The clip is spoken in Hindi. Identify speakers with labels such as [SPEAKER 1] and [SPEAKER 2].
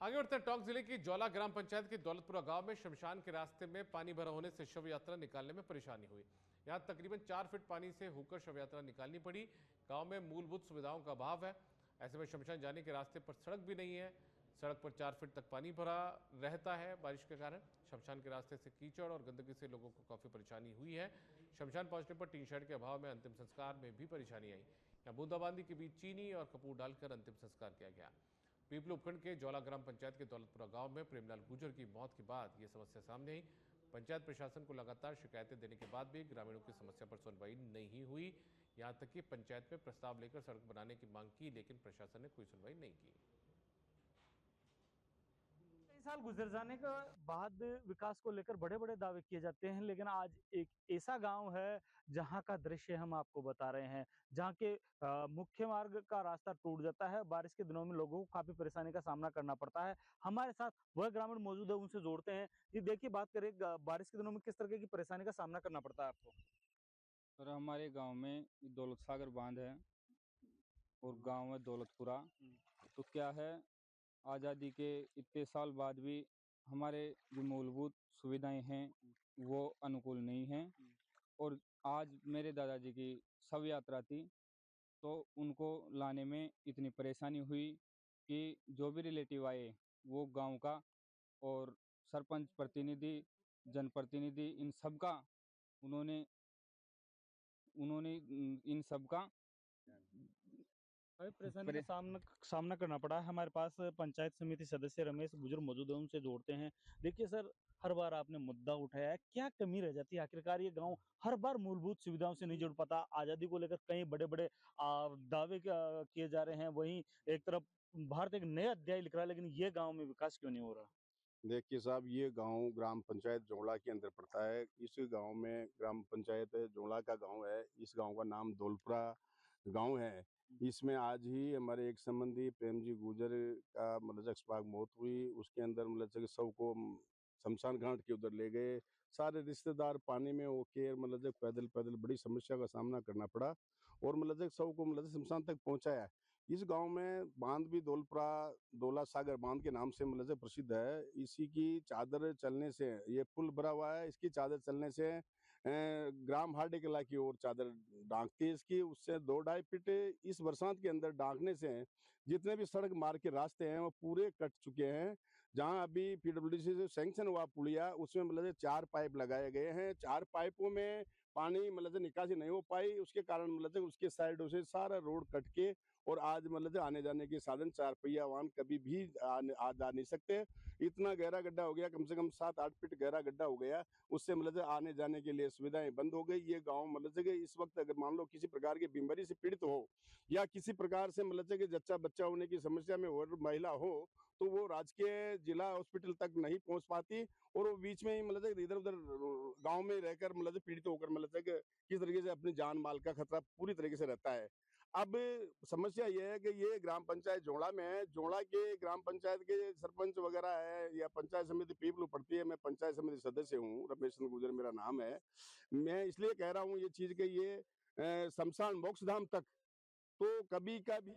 [SPEAKER 1] आगे बढ़ते हैं। टोंक जिले की जौला ग्राम पंचायत के दौलतपुरा गांव में शमशान के रास्ते में पानी भरा होने से शव यात्रा निकालने में परेशानी हुई। यहां तकरीबन 4 फीट पानी से होकर शव यात्रा निकालनी पड़ी। गांव में मूलभूत सुविधाओं का अभाव है। ऐसे में शमशान जाने के रास्ते पर सड़क भी नहीं है। सड़क पर 4 फीट तक पानी भरा रहता है। बारिश के कारण शमशान के रास्ते से कीचड़ और गंदगी से लोगों को काफी परेशानी हुई है। शमशान पहुंचने पर टीन शेड के अभाव में अंतिम संस्कार में भी परेशानी आई। यहाँ बूंदाबांदी के बीच चीनी और कपूर डालकर अंतिम संस्कार किया गया। पीपल उपखंड के जौला ग्राम पंचायत के दौलतपुरा गांव में प्रेमलाल गुर्जर की मौत के बाद यह समस्या सामने आई। पंचायत प्रशासन को लगातार शिकायतें देने के बाद भी ग्रामीणों की समस्या पर सुनवाई नहीं हुई। यहां तक कि पंचायत में प्रस्ताव लेकर सड़क बनाने की मांग की, लेकिन प्रशासन ने कोई सुनवाई नहीं की।
[SPEAKER 2] कई साल गुजर जाने के बाद विकास को लेकर बड़े-बड़े दावे किए जाते हैं, लेकिन आज एक ऐसा गाँव है जहाँ का दृश्य हम आपको बता रहे हैं, जहाँ के मुख्य मार्ग का रास्ता टूट जाता है। बारिश के दिनों में लोगों को काफ़ी परेशानी का सामना करना पड़ता है। हमारे साथ वह ग्रामीण मौजूद है, उनसे जोड़ते हैं। जी देखिए, बात करें बारिश के दिनों में किस तरह की परेशानी का सामना करना पड़ता है आपको?
[SPEAKER 3] और हमारे गांव में दौलत सागर बांध है और गांव है दौलतपुरा। तो क्या है, आज़ादी के इतने साल बाद भी हमारे जो मूलभूत सुविधाएं हैं वो अनुकूल नहीं हैं। और आज मेरे दादाजी की शव यात्रा थी, तो उनको लाने में इतनी परेशानी हुई कि जो भी रिलेटिव आए वो गांव का और सरपंच प्रतिनिधि, जनप्रतिनिधि, इन सब का उन्होंने उन्होंने इन सब का
[SPEAKER 2] काफ़ी परेशानी का
[SPEAKER 3] परे
[SPEAKER 2] सामना करना पड़ा है। हमारे पास पंचायत समिति सदस्य रमेश गुर्जर मौजूद है, उनसे जोड़ते हैं। देखिए सर, हर बार आपने मुद्दा उठाया है, क्या कमी रह जाती है? आखिरकार ये गाँव हर बार मूलभूत सुविधाओं से नहीं जुड़ पाता। आज़ादी को लेकर कई बड़े-बड़े दावे किए जा रहे हैं, वहीं एक तरफ भारत एक नया अध्याय लिख रहा है, लेकिन ये गाँव में विकास क्यों नहीं हो रहा?
[SPEAKER 4] देखिए साहब, ये गाँव ग्राम पंचायत जोंगला के अंदर पड़ता है। इस गाँव में ग्राम पंचायत जोंगला का गाँव है। इस गाँव का नाम दौलपुरा गाँव है। इसमें आज ही हमारे एक संबंधी प्रेम जी गुर्जर का मतलब एक्सपाग मौत हुई। उसके अंदर मतलब शव को शमशान घाट के उधर ले गए। सारे रिश्तेदार पानी में होके मतलब पैदल-पैदल बड़ी समस्या का सामना करना पड़ा और मतलब शव को मतलब शमशान तक पहुँचाया। इस गाँव में बाँध भी दौलपुरा दौला सागर बाँध के नाम से मतलब से प्रसिद्ध है। इसी की चादर चलने से ये पुल भरा हुआ है, इसकी चादर चलने से ग्राम हार्डे कला की ओर चादर ढाँकती है इसकी, उससे 2 ढाई फीट इस बरसात के अंदर ढाँकने से जितने भी सड़क मार्ग के रास्ते हैं वो पूरे कट चुके हैं। जहाँ अभी पीडब्ल्यूडी से सैंक्शन हुआ पुलिया, उसमें मतलब से 4 पाइप लगाए गए हैं। 4 पाइपों में पानी मतलब से निकासी नहीं हो पाई, उसके कारण मतलब से उसके साइडों से सारा रोड कट के और आज मतलब से आने-जाने के साधन 4 पहिया वाहन कभी भी आ जा नहीं सकते। इतना गहरा गड्ढा हो गया, कम से कम 7-8 फीट गहरा गड्ढा हो गया। उससे मतलब से आने-जाने के लिए सुविधाएँ बंद हो गई। ये गाँव मतलब से कि इस वक़्त अगर मान लो किसी प्रकार की बीमारी से पीड़ित हो या किसी प्रकार से मतलब से कि जच्चा-बच्चा होने की समस्या में और महिला हो, तो वो राजकीय जिला हॉस्पिटल तक नहीं पहुँच पाती और वो बीच में ही मतलब से इधर-उधर गाँव में रहकर मतलब से पीड़ित होकर मतलब से कि किस तरीके से अपनी जान-माल का खतरा पूरी तरीके से रहता है। अब समस्या ये है कि ये ग्राम पंचायत जोंगला में है। जोंगला के ग्राम पंचायत के सरपंच वगैरह है या पंचायत समिति पीपलू पड़ती है। मैं पंचायत समिति सदस्य हूँ, रमेश चंद्र गुर्जर मेरा नाम है। मैं इसलिए कह रहा हूँ ये चीज़ कि ये शमशान मोक्षधाम तक तो कभी का भी